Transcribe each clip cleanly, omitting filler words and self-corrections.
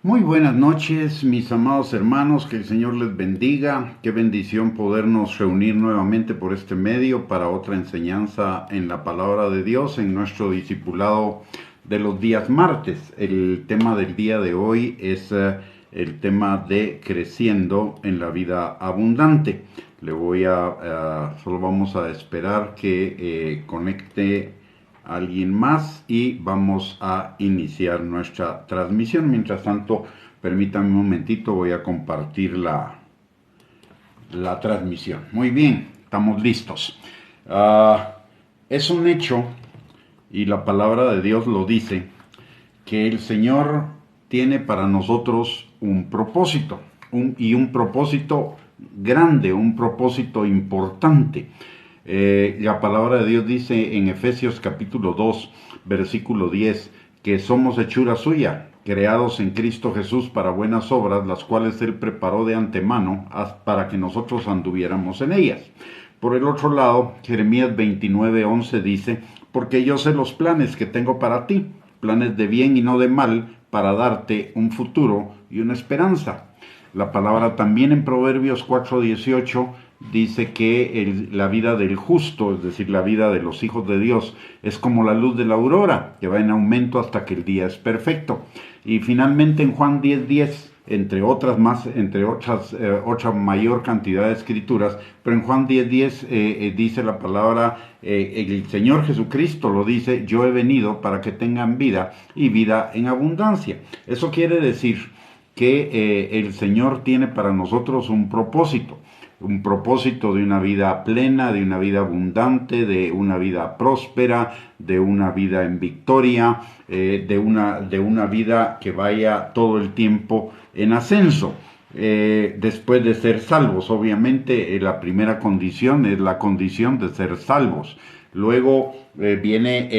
Muy buenas noches, mis amados hermanos, que el Señor les bendiga. Qué bendición podernos reunir nuevamente por este medio para otra enseñanza en la palabra de Dios, en nuestro discipulado de los días martes. El tema del día de hoy es el tema de creciendo en la vida abundante. Solo vamos a esperar que conecte alguien más y vamos a iniciar nuestra transmisión. Mientras tanto, permítanme un momentito, voy a compartir la transmisión. Muy bien, estamos listos. Es un hecho, y la palabra de Dios lo dice, que el Señor tiene para nosotros un propósito, un propósito grande, un propósito importante. La palabra de Dios dice en Efesios capítulo 2, versículo 10, que somos hechura suya, creados en Cristo Jesús para buenas obras, las cuales Él preparó de antemano para que nosotros anduviéramos en ellas. Por el otro lado, Jeremías 29:11 dice, porque yo sé los planes que tengo para ti, planes de bien y no de mal, para darte un futuro y una esperanza. La palabra también en Proverbios 4:18 dice que la vida del justo, es decir, la vida de los hijos de Dios, es como la luz de la aurora, que va en aumento hasta que el día es perfecto. Y finalmente en Juan 10:10, otra mayor cantidad de escrituras, pero en Juan 10:10 dice la palabra, el Señor Jesucristo lo dice, yo he venido para que tengan vida y vida en abundancia. Eso quiere decir que el Señor tiene para nosotros un propósito de una vida plena, de una vida abundante, de una vida próspera, de una vida en victoria, de una vida que vaya todo el tiempo en ascenso. Después de ser salvos, obviamente la primera condición es la condición de ser salvos. Luego viene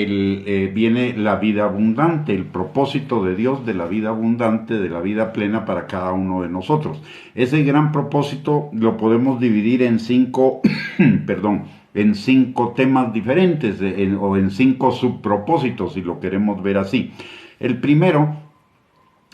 la vida abundante, el propósito de Dios de la vida abundante, de la vida plena para cada uno de nosotros. Ese gran propósito lo podemos dividir en cinco, en cinco temas diferentes o en cinco subpropósitos, si lo queremos ver así. El primero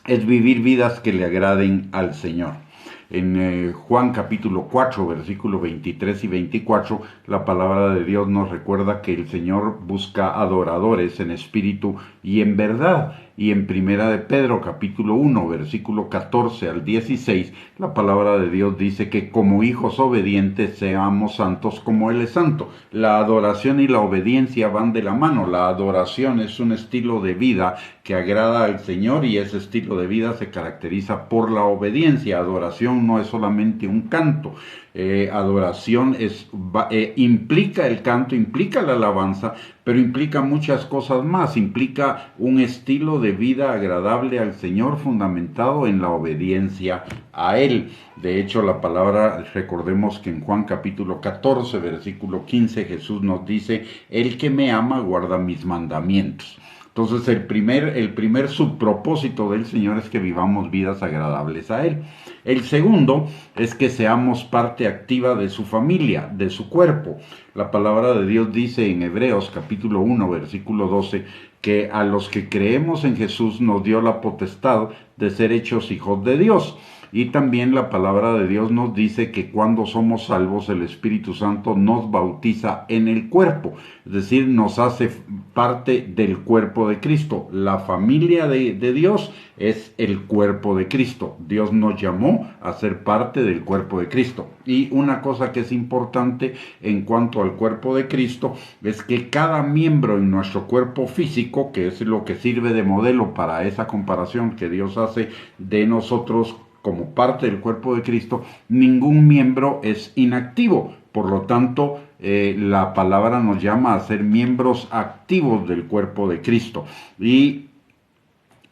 es vivir vidas que le agraden al Señor. En Juan capítulo 4, versículos 23 y 24, la palabra de Dios nos recuerda que el Señor busca adoradores en espíritu y en verdad. Y en Primera de Pedro capítulo 1, versículo 14 al 16, la palabra de Dios dice que como hijos obedientes seamos santos como Él es santo. La adoración y la obediencia van de la mano. La adoración es un estilo de vida que agrada al Señor y ese estilo de vida se caracteriza por la obediencia. Adoración no es solamente un canto. Adoración implica el canto, implica la alabanza, pero implica muchas cosas más. Implica un estilo de vida agradable al Señor fundamentado en la obediencia a Él. De hecho, la palabra, recordemos que en Juan capítulo 14, versículo 15, Jesús nos dice, el que me ama guarda mis mandamientos. Entonces el primer subpropósito del Señor es que vivamos vidas agradables a Él. El segundo es que seamos parte activa de su familia, de su cuerpo. La palabra de Dios dice en Hebreos capítulo 1, versículo 12, que a los que creemos en Jesús nos dio la potestad de ser hechos hijos de Dios. Y también la palabra de Dios nos dice que cuando somos salvos el Espíritu Santo nos bautiza en el cuerpo, es decir, nos hace parte del cuerpo de Cristo. La familia de Dios es el cuerpo de Cristo. Dios nos llamó a ser parte del cuerpo de Cristo. Y una cosa que es importante en cuanto al cuerpo de Cristo es que cada miembro en nuestro cuerpo físico, que es lo que sirve de modelo para esa comparación que Dios hace de nosotros como parte del cuerpo de Cristo, ningún miembro es inactivo. Por lo tanto, la palabra nos llama a ser miembros activos del cuerpo de Cristo. Y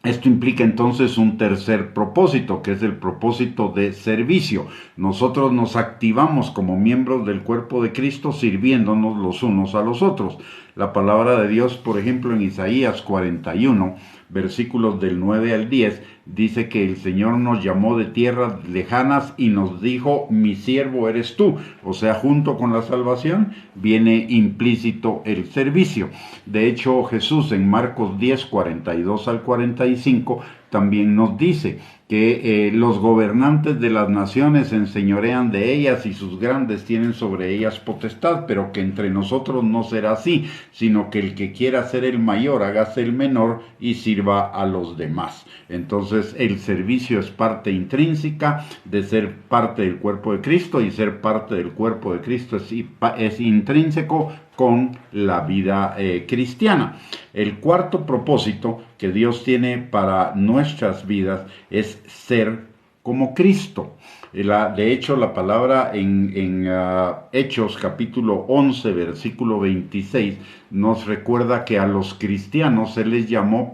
esto implica entonces un tercer propósito, que es el propósito de servicio. Nosotros nos activamos como miembros del cuerpo de Cristo sirviéndonos los unos a los otros. La palabra de Dios, por ejemplo, en Isaías 41, versículos del 9 al 10, dice que el Señor nos llamó de tierras lejanas y nos dijo, mi siervo eres tú. O sea, junto con la salvación viene implícito el servicio. De hecho, Jesús en Marcos 10, 42 al 45 también nos dice que los gobernantes de las naciones se enseñorean de ellas y sus grandes tienen sobre ellas potestad, pero que entre nosotros no será así, sino que el que quiera ser el mayor, hágase el menor y sirva a los demás. Entonces el servicio es parte intrínseca de ser parte del cuerpo de Cristo, y ser parte del cuerpo de Cristo es intrínseco con la vida cristiana. El cuarto propósito que Dios tiene para nuestras vidas es ser como Cristo. De hecho, la palabra en Hechos capítulo 11, versículo 26, nos recuerda que a los cristianos se les llamó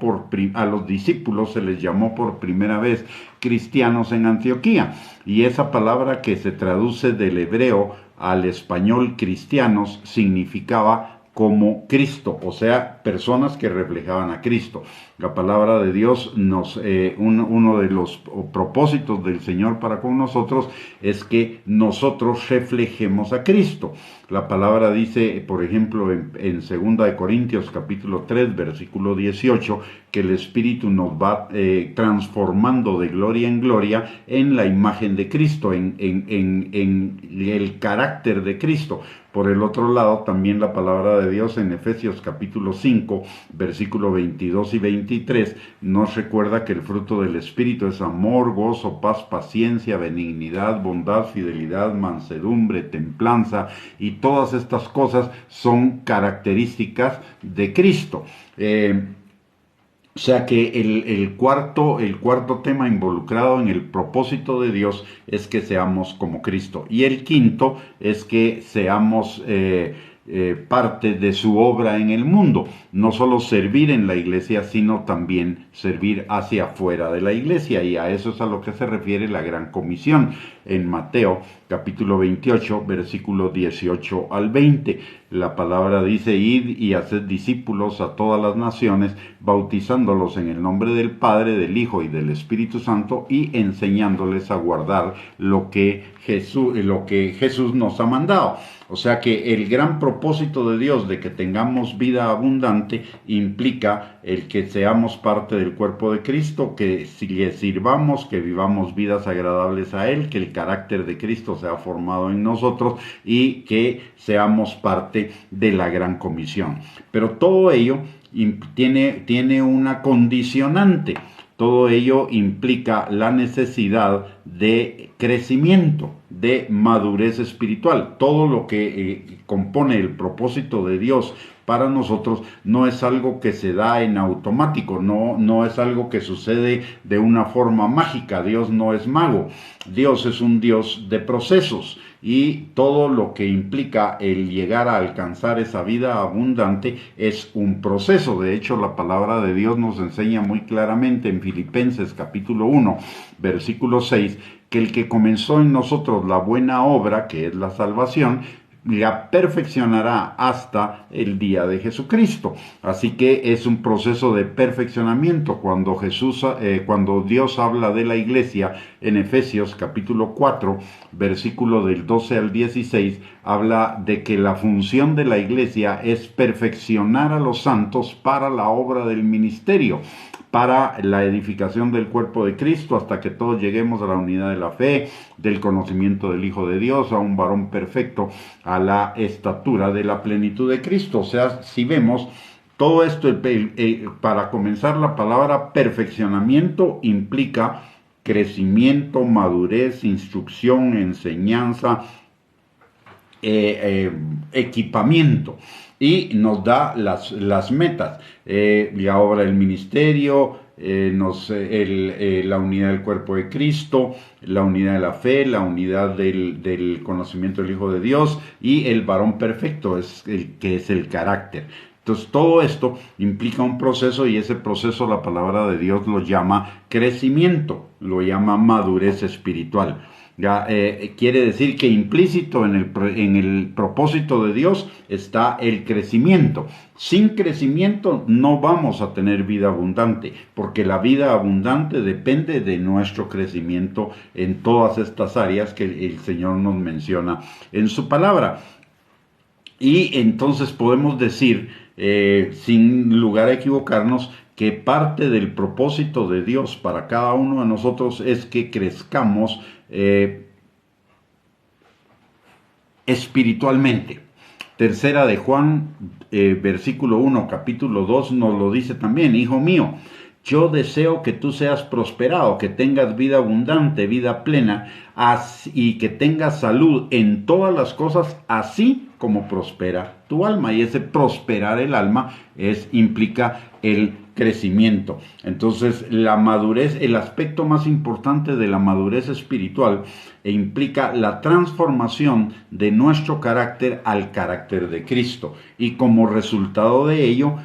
a los discípulos se les llamó por primera vez cristianos en Antioquía. Y esa palabra, que se traduce del hebreo al español cristianos, significaba como Cristo, o sea, personas que reflejaban a Cristo. La palabra de Dios uno de los propósitos del Señor para con nosotros es que nosotros reflejemos a Cristo. La palabra dice, por ejemplo, en 2 de Corintios capítulo 3, versículo 18, que el Espíritu nos va transformando de gloria en gloria en la imagen de Cristo, en el carácter de Cristo. Por el otro lado, también la palabra de Dios en Efesios capítulo 5, versículo 22 y 23, nos recuerda que el fruto del Espíritu es amor, gozo, paz, paciencia, benignidad, bondad, fidelidad, mansedumbre, templanza, y todas estas cosas son características de Cristo. O sea que el cuarto tema involucrado en el propósito de Dios es que seamos como Cristo. Y el quinto es que seamos parte de su obra en el mundo. No solo servir en la iglesia, sino también servir hacia afuera de la iglesia. Y a eso es a lo que se refiere la Gran Comisión en Mateo capítulo 28, versículo 18 al 20. La palabra dice: id y haced discípulos a todas las naciones, bautizándolos en el nombre del Padre, del Hijo y del Espíritu Santo, y enseñándoles a guardar lo que Jesús nos ha mandado. O sea que el gran propósito de Dios de que tengamos vida abundante implica el que seamos parte del cuerpo de Cristo, que le sirvamos, que vivamos vidas agradables a Él, que el carácter de Cristo sea formado en nosotros y que seamos parte de la Gran Comisión. Pero todo ello tiene una condicionante. Todo ello implica la necesidad de crecimiento, de madurez espiritual. Todo lo que compone el propósito de Dios para nosotros no es algo que se da en automático, no es algo que sucede de una forma mágica. Dios no es mago, Dios es un Dios de procesos, y todo lo que implica el llegar a alcanzar esa vida abundante es un proceso. De hecho, la palabra de Dios nos enseña muy claramente en Filipenses capítulo 1, versículo 6, que el que comenzó en nosotros la buena obra, que es la salvación, la perfeccionará hasta el día de Jesucristo. Así que es un proceso de perfeccionamiento. Cuando Dios habla de la iglesia en Efesios capítulo 4, versículo del 12 al 16, habla de que la función de la iglesia es perfeccionar a los santos para la obra del ministerio, para la edificación del cuerpo de Cristo, hasta que todos lleguemos a la unidad de la fe, del conocimiento del Hijo de Dios, a un varón perfecto, a la estatura de la plenitud de Cristo. O sea, si vemos todo esto, para comenzar, la palabra perfeccionamiento implica crecimiento, madurez, instrucción, enseñanza, equipamiento, y nos da las metas, la obra del ministerio, la unidad del cuerpo de Cristo, la unidad de la fe, la unidad del conocimiento del Hijo de Dios, y el varón perfecto, que es el carácter. Entonces todo esto implica un proceso, y ese proceso la palabra de Dios lo llama crecimiento, lo llama madurez espiritual. Quiere decir que implícito en el propósito de Dios está el crecimiento. Sin crecimiento no vamos a tener vida abundante, porque la vida abundante depende de nuestro crecimiento en todas estas áreas que el Señor nos menciona en su palabra. Y entonces podemos decir sin lugar a equivocarnos, que parte del propósito de Dios para cada uno de nosotros es que crezcamos espiritualmente. Tercera de Juan, versículo 1, capítulo 2, nos lo dice también: hijo mío, yo deseo que tú seas prosperado, que tengas vida abundante, vida plena, y que tengas salud en todas las cosas, así como prospera tu alma. Y ese prosperar el alma implica el crecimiento. Entonces, la madurez, el aspecto más importante de la madurez espiritual, implica la transformación de nuestro carácter al carácter de Cristo. Y como resultado de ello,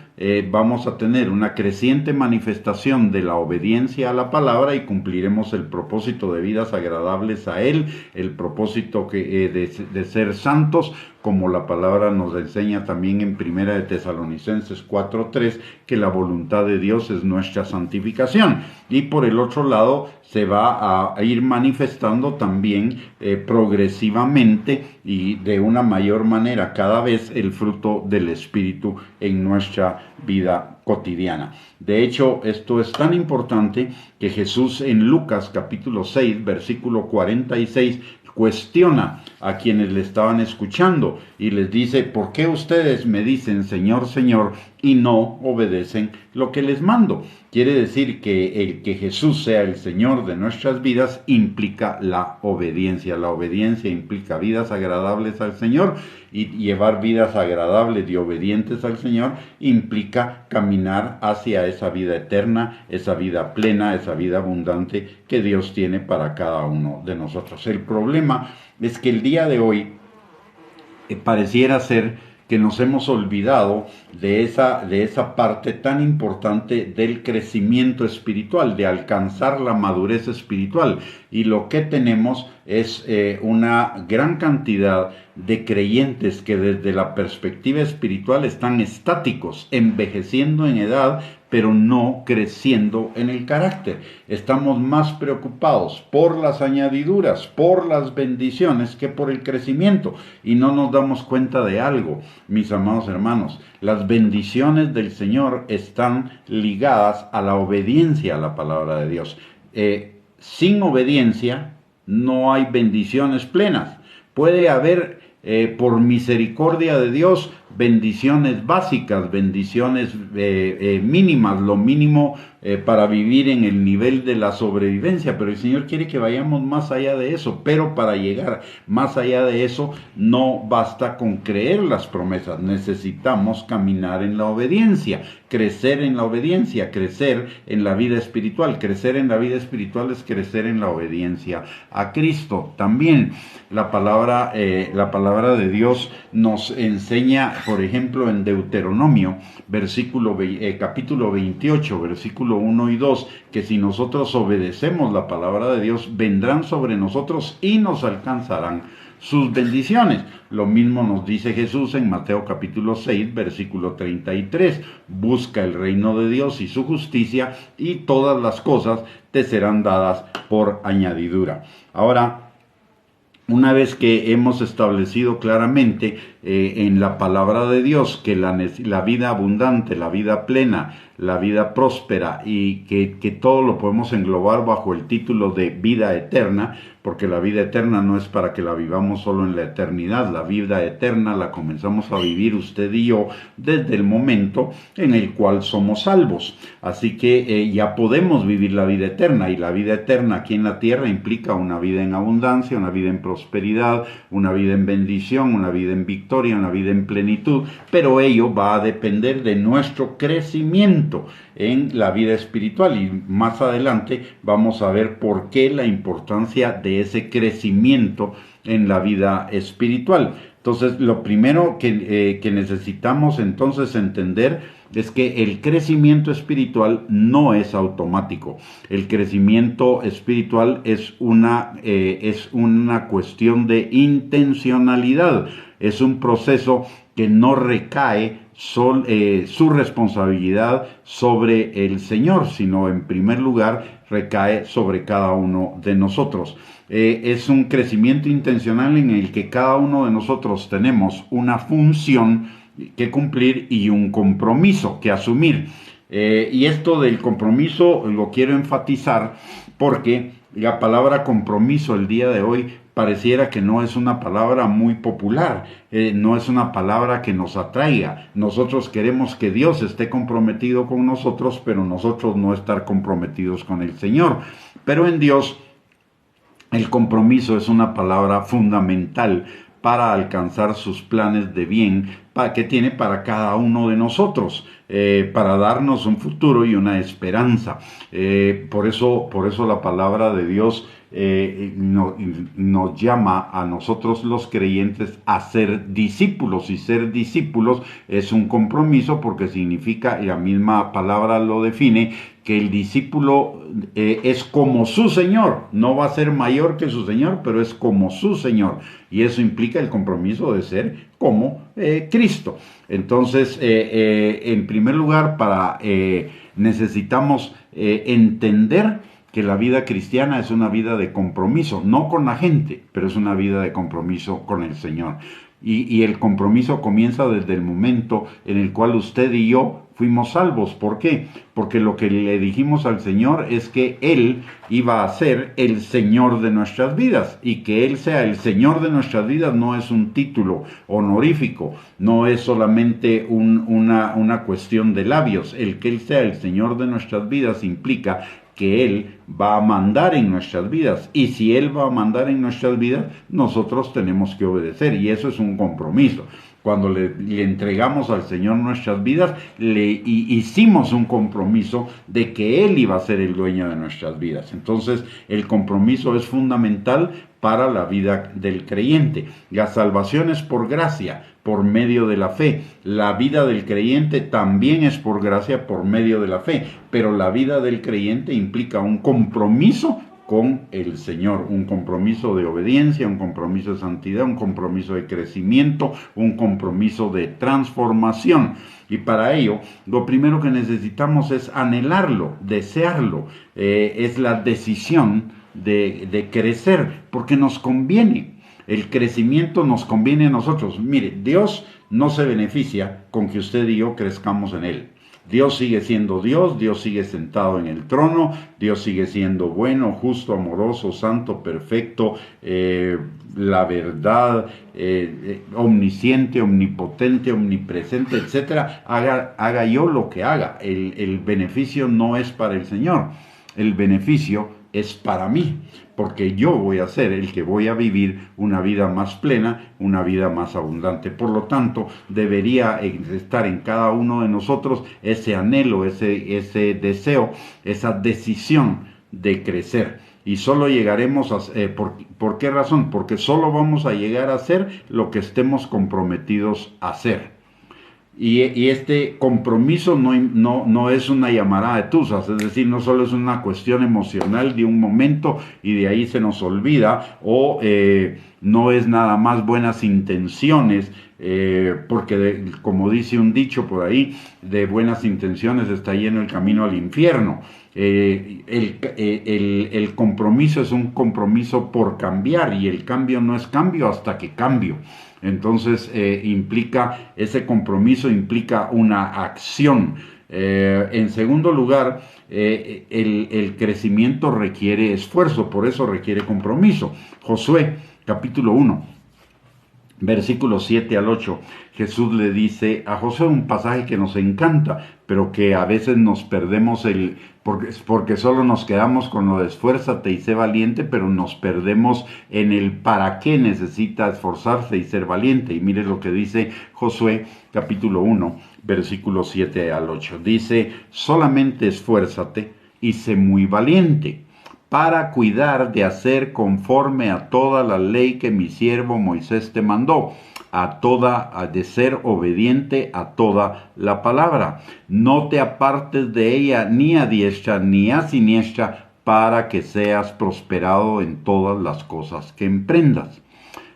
vamos a tener una creciente manifestación de la obediencia a la palabra y cumpliremos el propósito de vidas agradables a Él, el propósito de ser santos, como la palabra nos enseña también en Primera de Tesalonicenses 4:3, que la voluntad de Dios es nuestra santificación. Y por el otro lado, se va a ir manifestando también progresivamente y de una mayor manera cada vez el fruto del Espíritu en nuestra vida cotidiana. De hecho, esto es tan importante que Jesús en Lucas capítulo 6, versículo 46, cuestiona a quienes le estaban escuchando y les dice: ¿por qué ustedes me dicen Señor, Señor, y no obedecen lo que les mando? Quiere decir que el que Jesús sea el Señor de nuestras vidas implica la obediencia. La obediencia implica vidas agradables al Señor, y llevar vidas agradables y obedientes al Señor implica caminar hacia esa vida eterna, esa vida plena, esa vida abundante que Dios tiene para cada uno de nosotros. El problema es que el día de hoy pareciera ser que nos hemos olvidado de esa parte tan importante del crecimiento espiritual, de alcanzar la madurez espiritual. Y lo que tenemos es una gran cantidad de creyentes que desde la perspectiva espiritual están estáticos, envejeciendo en edad, pero no creciendo en el carácter. Estamos más preocupados por las añadiduras, por las bendiciones, que por el crecimiento. Y no nos damos cuenta de algo, mis amados hermanos. Las bendiciones del Señor están ligadas a la obediencia a la palabra de Dios. Sin obediencia no hay bendiciones plenas. Puede haber, por misericordia de Dios, bendiciones básicas, bendiciones mínimas, lo mínimo para vivir en el nivel de la sobrevivencia, pero el Señor quiere que vayamos más allá de eso. Pero para llegar más allá de eso no basta con creer las promesas, necesitamos caminar en la obediencia, crecer en la obediencia, crecer en la vida espiritual. Crecer en la vida espiritual es crecer en la obediencia a Cristo. También la palabra de Dios nos enseña, por ejemplo, en Deuteronomio, capítulo 28, versículo 1 y 2, que si nosotros obedecemos la palabra de Dios, vendrán sobre nosotros y nos alcanzarán sus bendiciones. Lo mismo nos dice Jesús en Mateo capítulo 6, versículo 33. Busca el reino de Dios y su justicia, y todas las cosas te serán dadas por añadidura. Ahora, una vez que hemos establecido claramente en la palabra de Dios que la vida abundante, la vida plena, la vida próspera, y que todo lo podemos englobar bajo el título de vida eterna, porque la vida eterna no es para que la vivamos solo en la eternidad. La vida eterna la comenzamos a vivir usted y yo desde el momento en el cual somos salvos. Así que ya podemos vivir la vida eterna, y la vida eterna aquí en la tierra implica una vida en abundancia, una vida en prosperidad, una vida en bendición, una vida en victoria, una vida en plenitud, pero ello va a depender de nuestro crecimiento en la vida espiritual, y más adelante vamos a ver por qué la importancia de ese crecimiento en la vida espiritual. Entonces, lo primero que necesitamos entonces entender es que el crecimiento espiritual no es automático. El crecimiento espiritual es una cuestión de intencionalidad. Es un proceso que no recae su responsabilidad sobre el Señor, sino en primer lugar recae sobre cada uno de nosotros. Es un crecimiento intencional en el que cada uno de nosotros tenemos una función que cumplir y un compromiso que asumir. Y esto del compromiso lo quiero enfatizar porque la palabra compromiso el día de hoy pareciera que no es una palabra muy popular, no es una palabra que nos atraiga. Nosotros queremos que Dios esté comprometido con nosotros, pero nosotros no estar comprometidos con el Señor. Pero en Dios el compromiso es una palabra fundamental para alcanzar sus planes de bien que tiene para cada uno de nosotros, para darnos un futuro y una esperanza. Por eso la palabra de Dios nos llama a nosotros los creyentes a ser discípulos, y ser discípulos es un compromiso porque significa, y la misma palabra lo define, que el discípulo es como su Señor, no va a ser mayor que su Señor, pero es como su Señor, y eso implica el compromiso de ser como Cristo. Entonces, en primer lugar, necesitamos entender que la vida cristiana es una vida de compromiso, no con la gente, pero es una vida de compromiso con el Señor. Y el compromiso comienza desde el momento en el cual usted y yo fuimos salvos. ¿Por qué? Porque lo que le dijimos al Señor es que Él iba a ser el Señor de nuestras vidas, y que Él sea el Señor de nuestras vidas no es un título honorífico, no es solamente una cuestión de labios. El que Él sea el Señor de nuestras vidas implica que Él va a mandar en nuestras vidas, y si Él va a mandar en nuestras vidas, nosotros tenemos que obedecer, y eso es un compromiso. Cuando le entregamos al Señor nuestras vidas, hicimos un compromiso de que Él iba a ser el dueño de nuestras vidas. Entonces, el compromiso es fundamental para la vida del creyente. La salvación es por gracia, por medio de la fe. La vida del creyente también es por gracia, por medio de la fe. Pero la vida del creyente implica un compromiso con el Señor, un compromiso de obediencia, un compromiso de santidad, un compromiso de crecimiento, un compromiso de transformación. Y para ello, lo primero que necesitamos es anhelarlo, desearlo. Es la decisión de crecer, porque nos conviene. El crecimiento nos conviene a nosotros. Mire, Dios no se beneficia con que usted y yo crezcamos en Él. Dios sigue siendo Dios, Dios sigue sentado en el trono, Dios sigue siendo bueno, justo, amoroso, santo, perfecto, la verdad, omnisciente, omnipotente, omnipresente, etc. Haga yo lo que haga. El beneficio no es para el Señor, el beneficio es para mí, porque yo voy a ser el que voy a vivir una vida más plena, una vida más abundante. Por lo tanto, debería estar en cada uno de nosotros ese anhelo, ese deseo, esa decisión de crecer. Y solo llegaremos a... ¿por qué razón? Porque solo vamos a llegar a hacer lo que estemos comprometidos a hacer. Y este compromiso no es una llamarada de tuzas, es decir, no solo es una cuestión emocional de un momento y de ahí se nos olvida, o no es nada más buenas intenciones, porque como dice un dicho por ahí, de buenas intenciones está lleno el camino al infierno. El compromiso es un compromiso por cambiar, y el cambio no es cambio hasta que cambio. Entonces ese compromiso implica una acción. En segundo lugar, el crecimiento requiere esfuerzo, por eso requiere compromiso. Josué, capítulo 1, versículos 7 al 8, Jesús le dice a Josué un pasaje que nos encanta, pero que a veces nos perdemos porque solo nos quedamos con lo de esfuérzate y sé valiente, pero nos perdemos en el para qué necesita esforzarse y ser valiente. Y mire lo que dice Josué capítulo 1, versículos 7 al 8. Dice, solamente esfuérzate y sé muy valiente, para cuidar de hacer conforme a toda la ley que mi siervo Moisés te mandó, de ser obediente a toda la palabra. No te apartes de ella ni a diestra ni a siniestra, para que seas prosperado en todas las cosas que emprendas.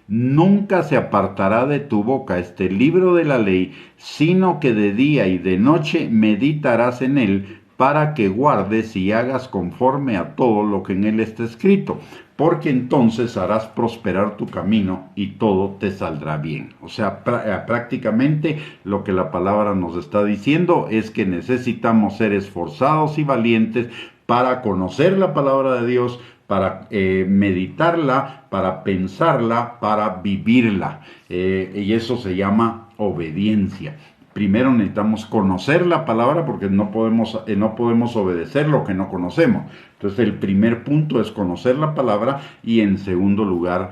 Nunca se apartará de tu boca este libro de la ley, sino que de día y de noche meditarás en él, para que guardes y hagas conforme a todo lo que en él está escrito, porque entonces harás prosperar tu camino y todo te saldrá bien. O sea, prácticamente lo que la palabra nos está diciendo es que necesitamos ser esforzados y valientes para conocer la palabra de Dios, para meditarla, para pensarla, para vivirla. Y eso se llama obediencia. Primero necesitamos conocer la palabra porque no podemos obedecer lo que no conocemos. Entonces el primer punto es conocer la palabra y en segundo lugar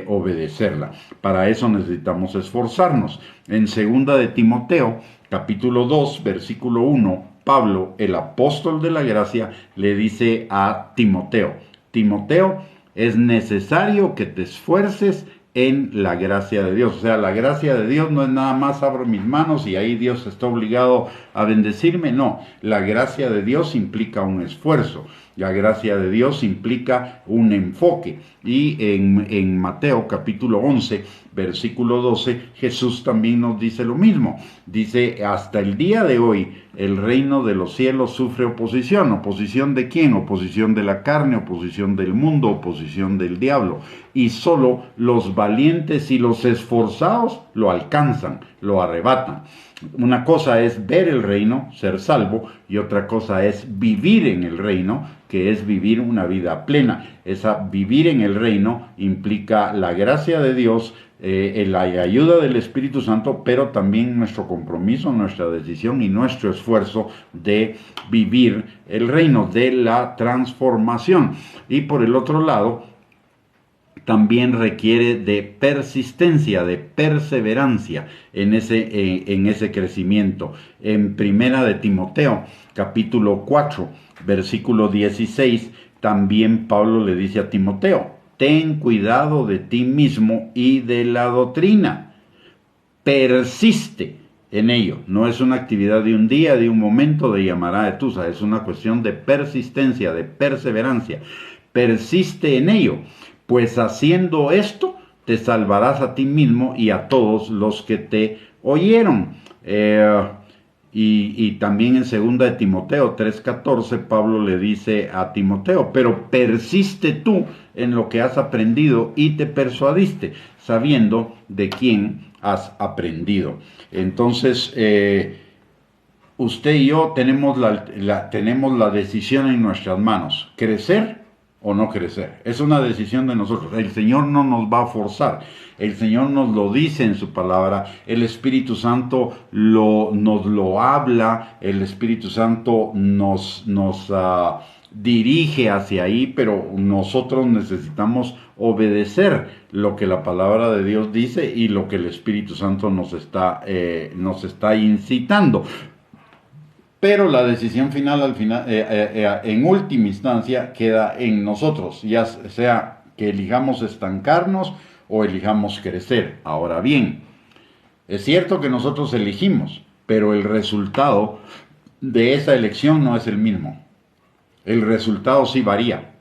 obedecerla. Para eso necesitamos esforzarnos. En segunda de Timoteo, capítulo 2, versículo 1, Pablo, el apóstol de la gracia, le dice a Timoteo: Timoteo, es necesario que te esfuerces en la gracia de Dios. O sea, la gracia de Dios no es nada más abro mis manos y ahí Dios está obligado a bendecirme. No, la gracia de Dios implica un esfuerzo. La gracia de Dios implica un enfoque. Y en Mateo capítulo 11, versículo 12, Jesús también nos dice lo mismo. Dice, hasta el día de hoy, el reino de los cielos sufre oposición. ¿Oposición de quién? Oposición de la carne, oposición del mundo, oposición del diablo. Y solo los valientes y los esforzados lo alcanzan, lo arrebatan. Una cosa es ver el reino, ser salvo, y otra cosa es vivir en el reino, que es vivir una vida plena. Vivir en el reino implica la gracia de Dios, la ayuda del Espíritu Santo, pero también nuestro compromiso, nuestra decisión y nuestro esfuerzo de vivir el reino, de la transformación. Y por el otro lado, también requiere de persistencia, de perseverancia en ese crecimiento. En primera de Timoteo, capítulo 4, versículo 16, también Pablo le dice a Timoteo: ten cuidado de ti mismo y de la doctrina. Persiste en ello. No es una actividad de un día, de un momento, de llamará de tusa. Es una cuestión de persistencia, de perseverancia. Persiste en ello, pues haciendo esto te salvarás a ti mismo y a todos los que te oyeron. Y también en 2 de Timoteo 3:14 Pablo le dice a Timoteo: pero persiste tú en lo que has aprendido y te persuadiste, sabiendo de quién has aprendido. Entonces, usted y yo tenemos la decisión en nuestras manos: crecer o no crecer. Es una decisión de nosotros. El Señor no nos va a forzar. El Señor nos lo dice en su palabra. El Espíritu Santo nos lo habla. El Espíritu Santo nos dirige hacia ahí, pero nosotros necesitamos obedecer lo que la palabra de Dios dice y lo que el Espíritu Santo nos está incitando. Pero la decisión final, en última instancia, queda en nosotros, ya sea que elijamos estancarnos o elijamos crecer. Ahora bien, es cierto que nosotros elegimos, pero el resultado de esa elección no es el mismo. El resultado sí varía.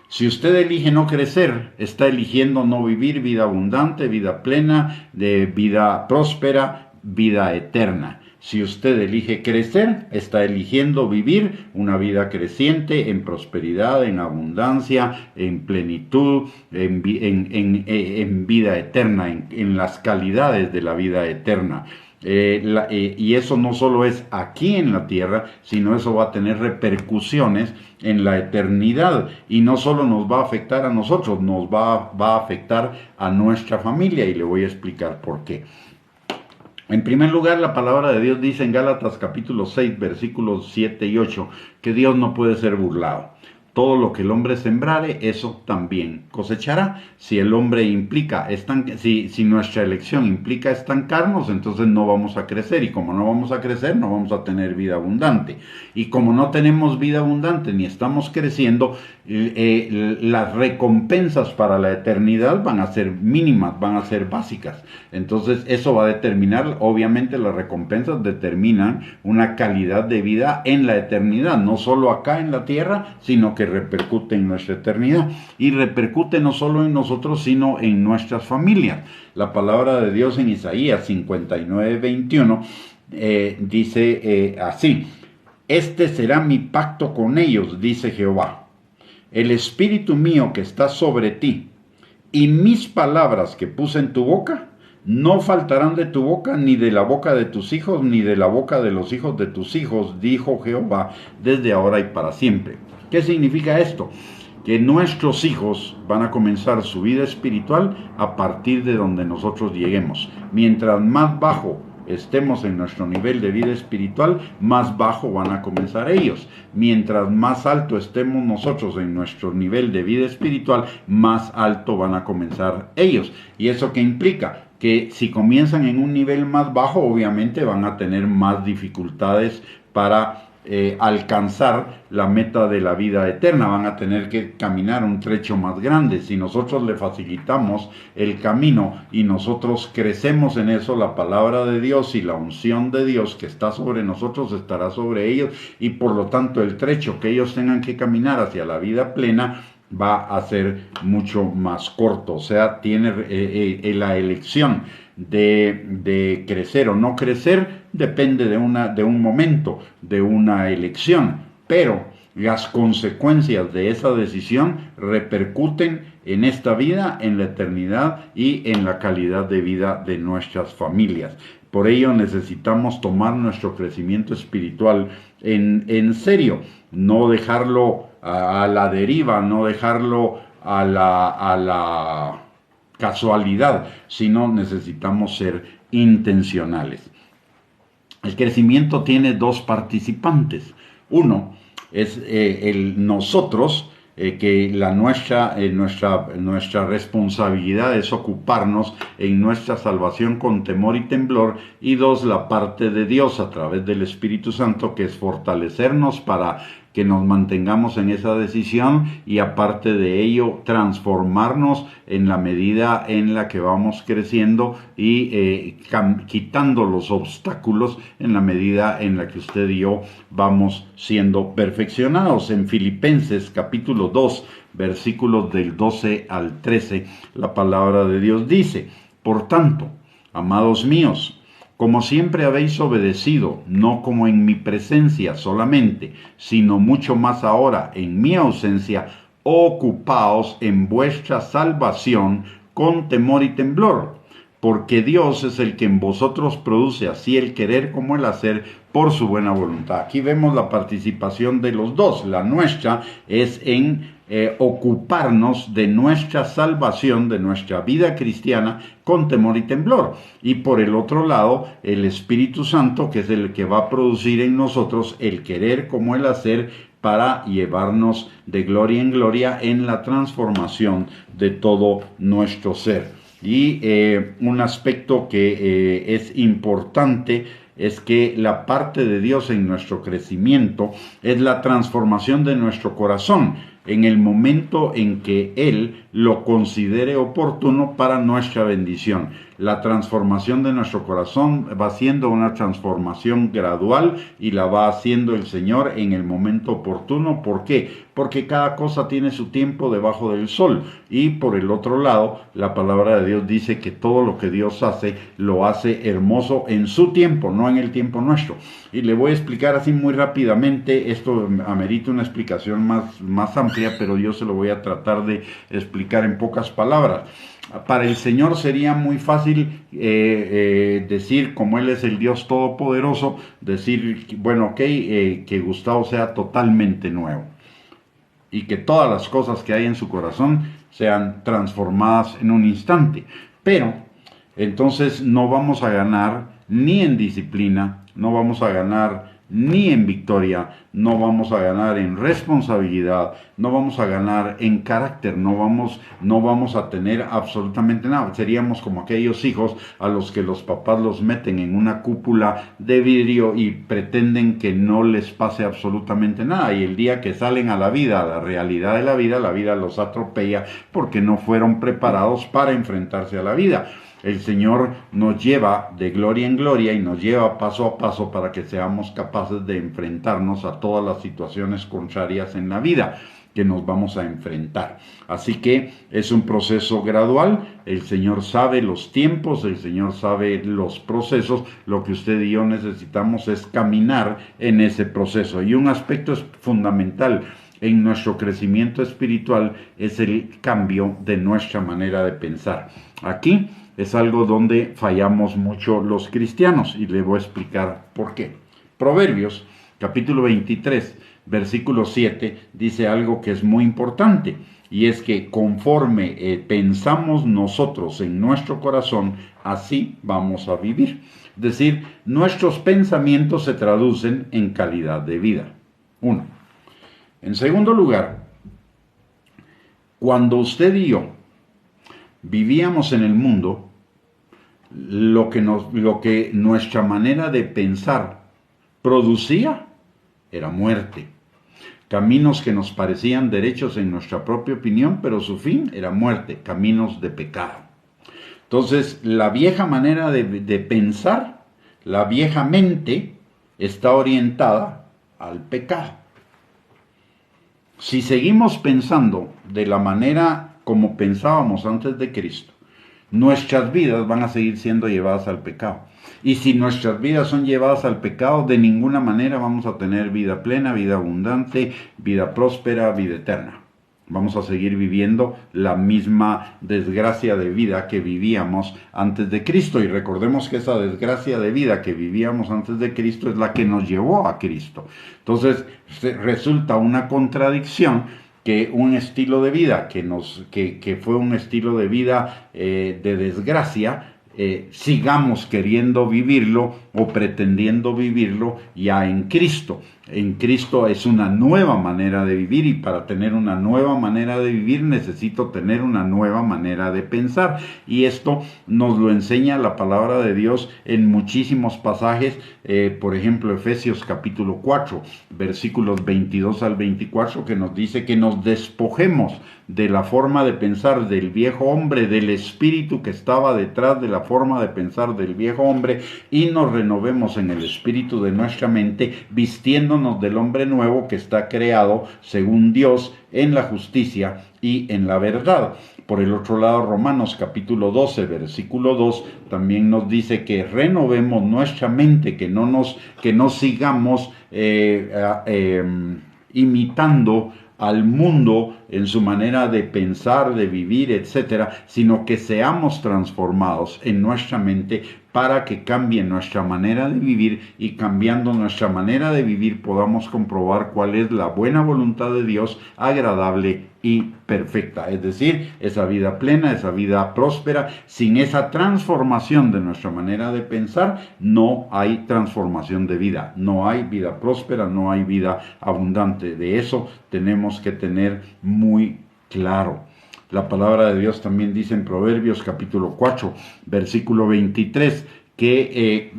Si usted elige no crecer, está eligiendo no vivir vida abundante, vida plena, de vida próspera, vida eterna. Si usted elige crecer, está eligiendo vivir una vida creciente en prosperidad, en abundancia, en plenitud, en vida eterna, en las calidades de la vida eterna. Y eso no solo es aquí en la tierra, sino eso va a tener repercusiones en la eternidad. Y no solo nos va a afectar a nosotros, nos va a afectar a nuestra familia. Y le voy a explicar por qué. En primer lugar, la palabra de Dios dice en Gálatas capítulo 6, versículos 7 y 8, que Dios no puede ser burlado. Todo lo que el hombre sembrare, eso también cosechará. Si el hombre implica, si nuestra elección implica estancarnos, entonces no vamos a crecer. Y como no vamos a crecer, no vamos a tener vida abundante. Y como no tenemos vida abundante ni estamos creciendo, las recompensas para la eternidad van a ser mínimas, van a ser básicas. Entonces eso va a determinar, obviamente las recompensas determinan una calidad de vida en la eternidad, no solo acá en la tierra, sino que repercute en nuestra eternidad. Y repercute no solo en nosotros, sino en nuestras familias. La palabra de Dios en Isaías 59:21 dice así: Este será mi pacto con ellos, dice Jehová. El espíritu mío que está sobre ti y mis palabras que puse en tu boca no faltarán de tu boca, ni de la boca de tus hijos, ni de la boca de los hijos de tus hijos, dijo Jehová, desde ahora y para siempre. ¿Qué significa esto? Que nuestros hijos van a comenzar su vida espiritual a partir de donde nosotros lleguemos. Mientras más bajo estemos en nuestro nivel de vida espiritual, más bajo van a comenzar ellos. Mientras más alto estemos nosotros en nuestro nivel de vida espiritual, más alto van a comenzar ellos. ¿Y eso qué implica? Que si comienzan en un nivel más bajo, obviamente van a tener más dificultades para alcanzar la meta de la vida eterna, van a tener que caminar un trecho más grande. Si nosotros le facilitamos el camino y nosotros crecemos en eso, la palabra de Dios y la unción de Dios que está sobre nosotros estará sobre ellos, y por lo tanto el trecho que ellos tengan que caminar hacia la vida plena va a ser mucho más corto. O sea, tiene la elección de crecer o no crecer depende de un momento, de una elección, pero las consecuencias de esa decisión repercuten en esta vida, en la eternidad y en la calidad de vida de nuestras familias. Por ello necesitamos tomar nuestro crecimiento espiritual en serio, no dejarlo a la deriva, no dejarlo a la casualidad, sino necesitamos ser intencionales. El crecimiento tiene dos participantes. Uno es el nosotros, que nuestra responsabilidad es ocuparnos en nuestra salvación con temor y temblor. Y dos, la parte de Dios a través del Espíritu Santo, que es fortalecernos para que nos mantengamos en esa decisión, y aparte de ello transformarnos en la medida en la que vamos creciendo y quitando los obstáculos en la medida en la que usted y yo vamos siendo perfeccionados. En Filipenses capítulo 2, versículos del 12 al 13, la palabra de Dios dice: por tanto, amados míos, como siempre habéis obedecido, no como en mi presencia solamente, sino mucho más ahora en mi ausencia, ocupaos en vuestra salvación con temor y temblor, porque Dios es el que en vosotros produce así el querer como el hacer por su buena voluntad. Aquí vemos la participación de los dos. La nuestra es en ocuparnos de nuestra salvación, de nuestra vida cristiana, con temor y temblor. Y por el otro lado, el Espíritu Santo, que es el que va a producir en nosotros el querer como el hacer, para llevarnos de gloria en gloria en la transformación de todo nuestro ser. Y un aspecto que es importante es que la parte de Dios en nuestro crecimiento es la transformación de nuestro corazón en el momento en que Él lo considere oportuno para nuestra bendición. La transformación de nuestro corazón va siendo una transformación gradual y la va haciendo el Señor en el momento oportuno. ¿Por qué? Porque cada cosa tiene su tiempo debajo del sol. Y por el otro lado, la palabra de Dios dice que todo lo que Dios hace, lo hace hermoso en su tiempo, no en el tiempo nuestro. Y le voy a explicar así muy rápidamente. Esto amerita una explicación más amplia, pero yo se lo voy a tratar de explicar en pocas palabras. Para el Señor sería muy fácil decir, como Él es el Dios Todopoderoso, decir, bueno, ok, que Gustavo sea totalmente nuevo y que todas las cosas que hay en su corazón sean transformadas en un instante. Pero entonces no vamos a ganar ni en disciplina, no vamos a ganar ni en victoria, no vamos a ganar en responsabilidad, no vamos a ganar en carácter, no vamos a tener absolutamente nada. Seríamos como aquellos hijos a los que los papás los meten en una cúpula de vidrio y pretenden que no les pase absolutamente nada, y el día que salen a la vida, a la realidad de la vida los atropella porque no fueron preparados para enfrentarse a la vida. El Señor nos lleva de gloria en gloria y nos lleva paso a paso para que seamos capaces de enfrentarnos a todas las situaciones contrarias en la vida que nos vamos a enfrentar. Así que es un proceso gradual, el Señor sabe los tiempos, el Señor sabe los procesos. Lo que usted y yo necesitamos es caminar en ese proceso. Y un aspecto fundamental en nuestro crecimiento espiritual es el cambio de nuestra manera de pensar. Aquí es algo donde fallamos mucho los cristianos y le voy a explicar por qué. Proverbios, capítulo 23, versículo 7, dice algo que es muy importante, y es que conforme pensamos nosotros en nuestro corazón, así vamos a vivir. Es decir, nuestros pensamientos se traducen en calidad de vida. Uno. En segundo lugar, cuando usted y yo vivíamos en el mundo, lo que nuestra manera de pensar producía era muerte. Caminos que nos parecían derechos en nuestra propia opinión, pero su fin era muerte, caminos de pecado. Entonces, la vieja manera de pensar, la vieja mente, está orientada al pecado. Si seguimos pensando de la manera como pensábamos antes de Cristo, nuestras vidas van a seguir siendo llevadas al pecado. Y si nuestras vidas son llevadas al pecado, de ninguna manera vamos a tener vida plena, vida abundante, vida próspera, vida eterna. Vamos a seguir viviendo la misma desgracia de vida que vivíamos antes de Cristo. Y recordemos que esa desgracia de vida que vivíamos antes de Cristo es la que nos llevó a Cristo. Entonces, resulta una contradicción que un estilo de vida que fue un estilo de vida de desgracia, sigamos queriendo vivirlo o pretendiendo vivirlo ya en Cristo. En Cristo es una nueva manera de vivir, y para tener una nueva manera de vivir necesito tener una nueva manera de pensar, y esto nos lo enseña la palabra de Dios en muchísimos pasajes. Por ejemplo, Efesios capítulo 4 versículos 22 al 24, que nos dice que nos despojemos de la forma de pensar del viejo hombre, del espíritu que estaba detrás de la forma de pensar del viejo hombre, y nos renovemos en el espíritu de nuestra mente, vistiéndonos del hombre nuevo que está creado según Dios en la justicia y en la verdad. Por el otro lado, Romanos capítulo 12, versículo 2, también nos dice que renovemos nuestra mente, que no sigamos imitando al mundo en su manera de pensar, de vivir, etcétera, sino que seamos transformados en nuestra mente para que cambie nuestra manera de vivir, y cambiando nuestra manera de vivir podamos comprobar cuál es la buena voluntad de Dios, agradable y perfecta. Es decir, esa vida plena, esa vida próspera. Sin esa transformación de nuestra manera de pensar, no hay transformación de vida, no hay vida próspera, no hay vida abundante. De eso tenemos que tener muy claro. La palabra de Dios también dice en Proverbios capítulo 4, versículo 23, que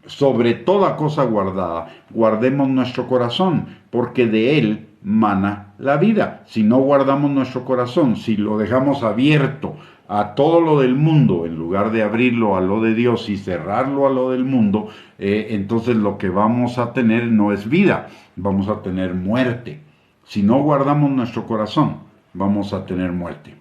sobre toda cosa guardada, guardemos nuestro corazón, porque de él mana la vida. Si no guardamos nuestro corazón, si lo dejamos abierto a todo lo del mundo, en lugar de abrirlo a lo de Dios y cerrarlo a lo del mundo, entonces lo que vamos a tener no es vida, vamos a tener muerte. Si no guardamos nuestro corazón, vamos a tener muerte.